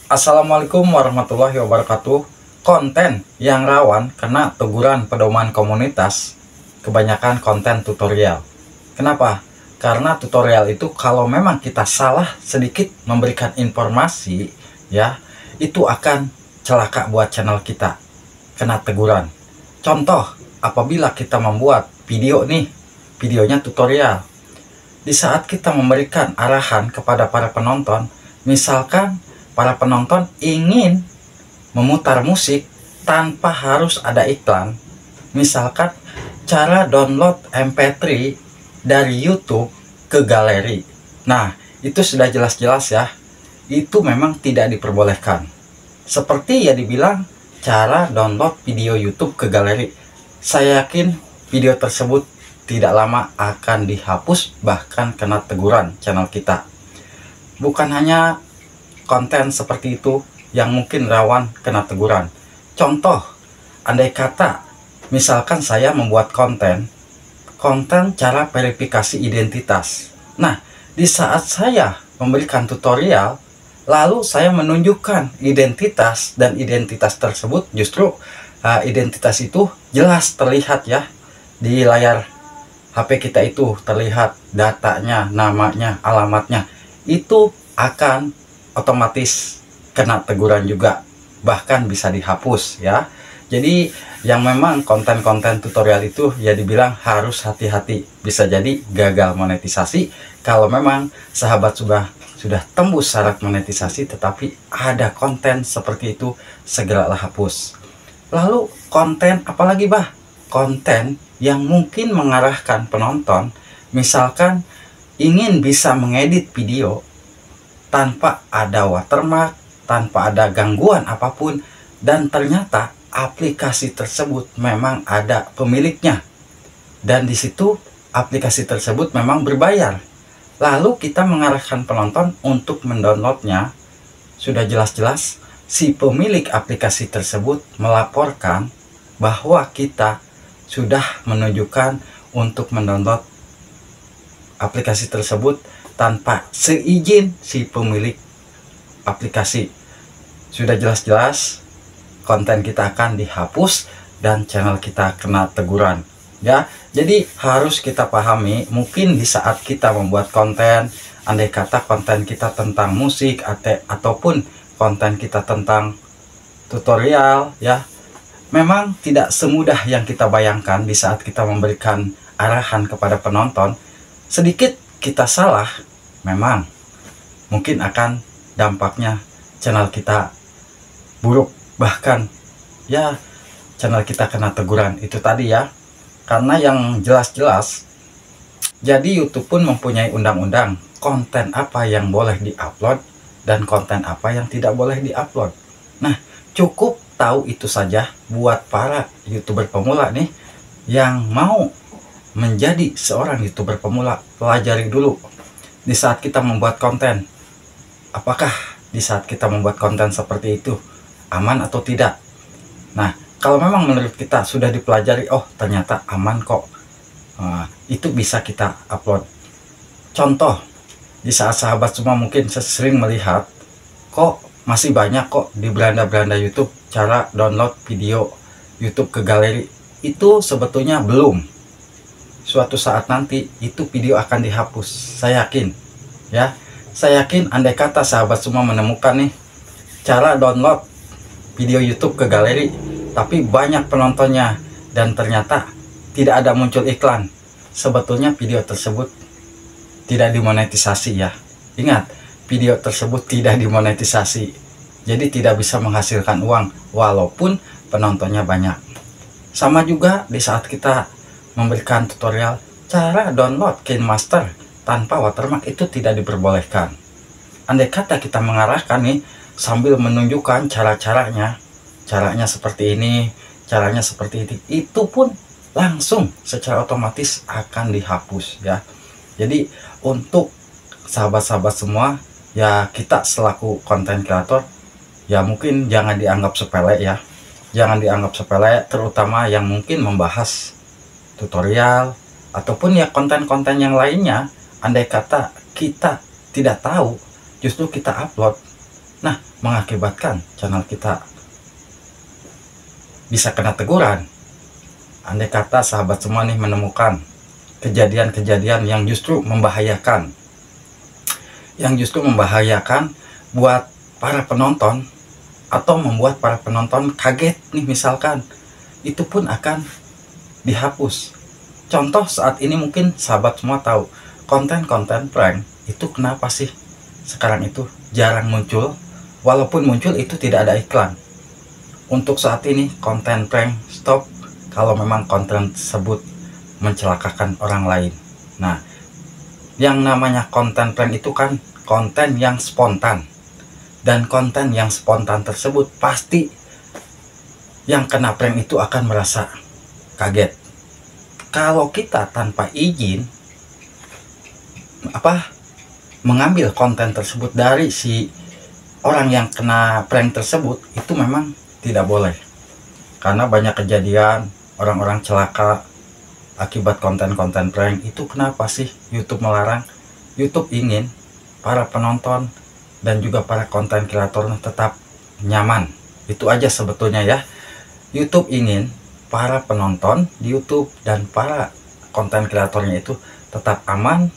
Assalamualaikum warahmatullahi wabarakatuh. Konten yang rawan kena teguran pedoman komunitas kebanyakan konten tutorial. Kenapa? Karena tutorial itu kalau memang kita salah sedikit memberikan informasi, ya, itu akan celaka buat channel kita, kena teguran. Contoh, apabila kita membuat video nih, videonya tutorial, di saat kita memberikan arahan kepada para penonton, misalkan para penonton ingin memutar musik tanpa harus ada iklan, misalkan cara download MP3 dari YouTube ke galeri. Nah, itu sudah jelas-jelas ya, itu memang tidak diperbolehkan. Seperti ya dibilang cara download video YouTube ke galeri, saya yakin video tersebut tidak lama akan dihapus, bahkan kena teguran channel kita. Bukan hanya konten seperti itu yang mungkin rawan kena teguran. Contoh, andai kata misalkan saya membuat konten cara verifikasi identitas. Nah, di saat saya memberikan tutorial, lalu saya menunjukkan identitas, dan identitas tersebut justru identitas itu jelas terlihat ya di layar HP kita, itu terlihat datanya, namanya, alamatnya, itu akan otomatis kena teguran juga, bahkan bisa dihapus ya. Jadi yang memang konten-konten tutorial itu ya dibilang harus hati-hati, bisa jadi gagal monetisasi kalau memang sahabat sudah tembus syarat monetisasi tetapi ada konten seperti itu, segeralah hapus. Lalu konten apalagi bah? Konten yang mungkin mengarahkan penonton, misalkan ingin bisa mengedit video tanpa ada watermark, tanpa ada gangguan apapun, dan ternyata aplikasi tersebut memang ada pemiliknya, dan di situ aplikasi tersebut memang berbayar. Lalu kita mengarahkan penonton untuk mendownloadnya, sudah jelas-jelas si pemilik aplikasi tersebut melaporkan bahwa kita sudah menunjukkan untuk mendownload aplikasi tersebut tanpa seizin si pemilik aplikasi. Sudah jelas-jelas konten kita akan dihapus dan channel kita kena teguran ya. Jadi harus kita pahami, mungkin di saat kita membuat konten, andai kata konten kita tentang musik ataupun konten kita tentang tutorial ya, memang tidak semudah yang kita bayangkan. Di saat kita memberikan arahan kepada penonton, sedikit kita salah, memang mungkin akan dampaknya channel kita buruk, bahkan ya channel kita kena teguran itu tadi ya. Karena yang jelas-jelas, jadi YouTube pun mempunyai undang-undang konten apa yang boleh diupload dan konten apa yang tidak boleh diupload. Nah, cukup tahu itu saja buat para YouTuber pemula nih yang mau menjadi seorang YouTuber pemula. Pelajari dulu di saat kita membuat konten, apakah di saat kita membuat konten seperti itu aman atau tidak. Nah, kalau memang menurut kita sudah dipelajari, oh ternyata aman kok, itu bisa kita upload. Contoh, di saat sahabat semua mungkin sering melihat, kok masih banyak kok di beranda-beranda YouTube cara download video YouTube ke galeri. Itu sebetulnya belum. Suatu saat nanti itu video akan dihapus, saya yakin ya. Saya yakin andai kata sahabat semua menemukan nih cara download video YouTube ke galeri, tapi banyak penontonnya dan ternyata tidak ada muncul iklan, sebetulnya video tersebut tidak dimonetisasi ya. Ingat, video tersebut tidak dimonetisasi, jadi tidak bisa menghasilkan uang walaupun penontonnya banyak. Sama juga di saat kita memberikan tutorial cara download KineMaster tanpa watermark, itu tidak diperbolehkan. Andai kata kita mengarahkan nih sambil menunjukkan caranya seperti ini, caranya seperti ini, itu pun langsung secara otomatis akan dihapus ya. Jadi untuk sahabat-sahabat semua ya, kita selaku konten kreator ya mungkin jangan dianggap sepele ya. Jangan dianggap sepele, terutama yang mungkin membahas tutorial ataupun ya konten-konten yang lainnya. Andai kata kita tidak tahu, justru kita upload, nah mengakibatkan channel kita bisa kena teguran. Andai kata sahabat semua nih menemukan kejadian-kejadian yang justru membahayakan, buat para penonton, atau membuat para penonton kaget nih misalkan, itu pun akan dihapus. Contoh saat ini mungkin sahabat semua tahu konten-konten prank itu kenapa sih sekarang itu jarang muncul, walaupun muncul itu tidak ada iklan. Untuk saat ini konten prank stop kalau memang konten tersebut mencelakakan orang lain. Nah, yang namanya konten prank itu kan konten yang spontan, dan konten yang spontan tersebut pasti yang kena prank itu akan merasa kaget. Kalau kita tanpa izin mengambil konten tersebut dari si orang yang kena prank tersebut, itu memang tidak boleh. Karena banyak kejadian orang-orang celaka akibat konten-konten prank itu. Kenapa sih YouTube melarang? YouTube ingin para penonton dan juga para konten kreator tetap nyaman. Itu aja sebetulnya ya. YouTube ingin para penonton di YouTube dan para konten kreatornya itu tetap aman.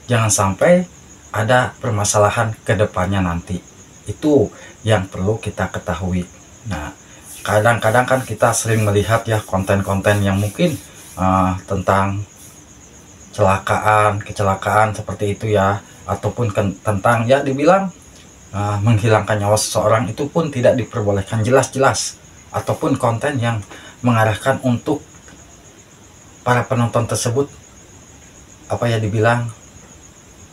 Jangan sampai ada permasalahan ke depannya nanti. Itu yang perlu kita ketahui. Nah, kadang-kadang kan kita sering melihat ya konten-konten yang mungkin tentang kecelakaan seperti itu ya, ataupun tentang ya dibilang menghilangkan nyawa seseorang, itu pun tidak diperbolehkan jelas-jelas. Ataupun konten yang mengarahkan untuk para penonton tersebut dibilang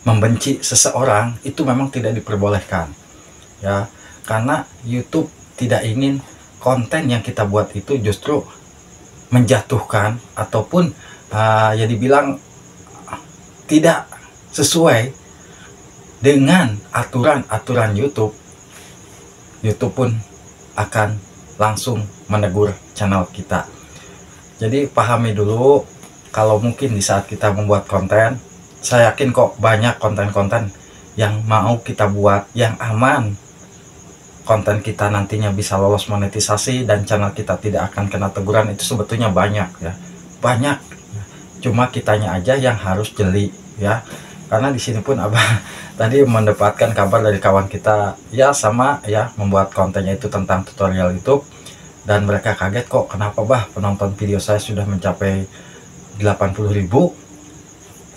membenci seseorang, itu memang tidak diperbolehkan ya, karena YouTube tidak ingin konten yang kita buat itu justru menjatuhkan ataupun dibilang tidak sesuai dengan aturan YouTube. YouTube pun akan langsung menegur channel kita. Jadi pahami dulu, kalau mungkin di saat kita membuat konten, saya yakin kok banyak konten-konten yang mau kita buat yang aman. Konten kita nantinya bisa lolos monetisasi dan channel kita tidak akan kena teguran, itu sebetulnya banyak ya, banyak. Cuma kitanya aja yang harus jeli ya. Karena di sini pun Abah tadi mendapatkan kabar dari kawan kita ya, sama ya, membuat kontennya itu tentang tutorial YouTube, dan mereka kaget kok kenapa bah penonton video saya sudah mencapai 80.000,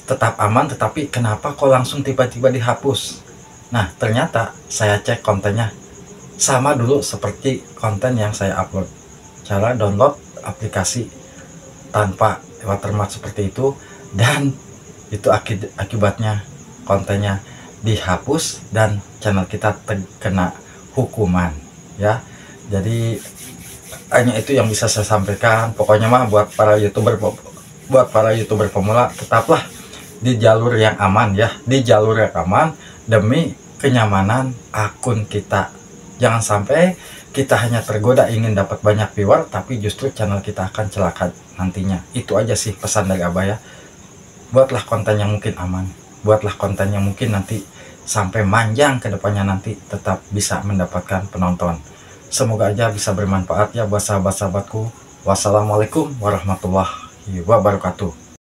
tetap aman, tetapi kenapa kok langsung tiba-tiba dihapus. Nah, ternyata saya cek kontennya sama dulu seperti konten yang saya upload. Cara download aplikasi tanpa watermark seperti itu, dan itu akibatnya kontennya dihapus dan channel kita terkena hukuman ya. Jadi hanya itu yang bisa saya sampaikan. Pokoknya mah buat para youtuber pemula, tetaplah di jalur yang aman ya, di jalur yang aman demi kenyamanan akun kita. Jangan sampai kita hanya tergoda ingin dapat banyak viewer, tapi justru channel kita akan celaka nantinya. Itu aja sih pesan dari Abah ya. Buatlah konten yang mungkin aman, buatlah konten yang mungkin nanti sampai manjang ke depannya, nanti tetap bisa mendapatkan penonton. Semoga aja bisa bermanfaat ya buat sahabat-sahabatku. Wassalamualaikum warahmatullahi wabarakatuh.